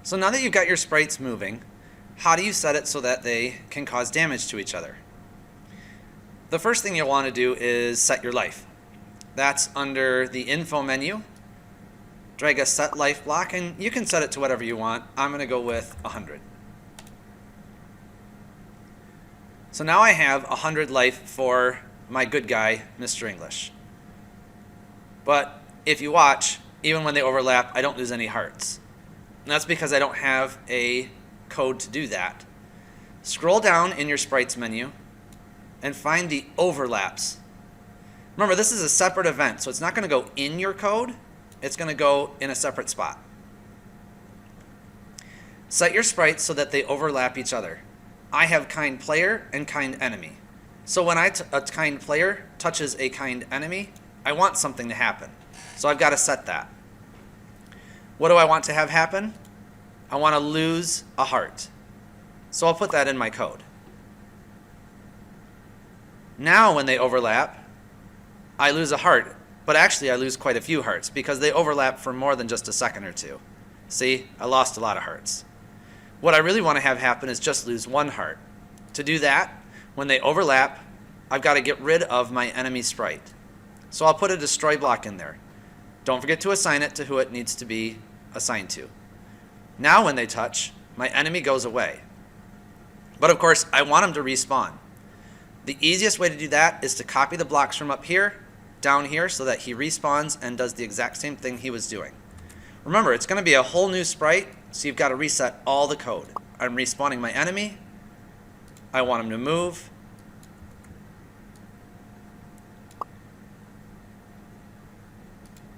So now that you've got your sprites moving, how do you set it so that they can cause damage to each other? The first thing you'll want to do is set your life. That's under the info menu. Drag a set life block, and you can set it to whatever you want. I'm going to go with 100. So now I have 100 life for my good guy, Mr. English. But if you watch, even when they overlap, I don't lose any hearts. And that's because I don't have a code to do that. Scroll down in your sprites menu and find the overlaps. Remember, this is a separate event, so it's not going to go in your code. It's going to go in a separate spot. Set your sprites so that they overlap each other. I have kind player and kind enemy. So when a kind player touches a kind enemy, I want something to happen. So I've got to set that. What do I want to have happen? I want to lose a heart. So I'll put that in my code. Now when they overlap, I lose a heart, but actually I lose quite a few hearts because they overlap for more than just a second or two. See, I lost a lot of hearts. What I really want to have happen is just lose one heart. To do that, when they overlap, I've got to get rid of my enemy sprite. So I'll put a destroy block in there. Don't forget to assign it to who it needs to be assigned to. Now when they touch, my enemy goes away. But of course, I want him to respawn. The easiest way to do that is to copy the blocks from up here down here so that he respawns and does the exact same thing he was doing. Remember, it's going to be a whole new sprite, so you've got to reset all the code. I'm respawning my enemy. I want him to move.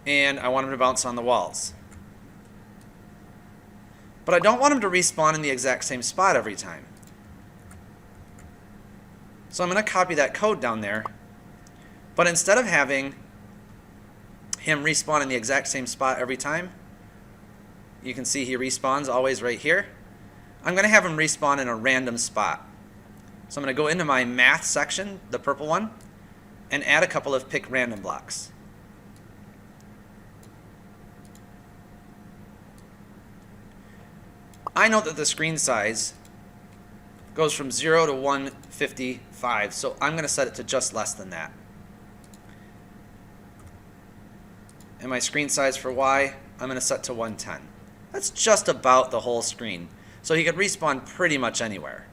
And I want him to bounce on the walls. But I don't want him to respawn in the exact same spot every time. So I'm going to copy that code down there. But instead of having him respawn in the exact same spot every time, you can see he respawns always right here. I'm going to have him respawn in a random spot. So I'm going to go into my math section, the purple one, and add a couple of pick random blocks. I know that the screen size goes from 0 to 155, so I'm going to set it to just less than that. And my screen size for Y, I'm going to set to 110. That's just about the whole screen. So he could respawn pretty much anywhere.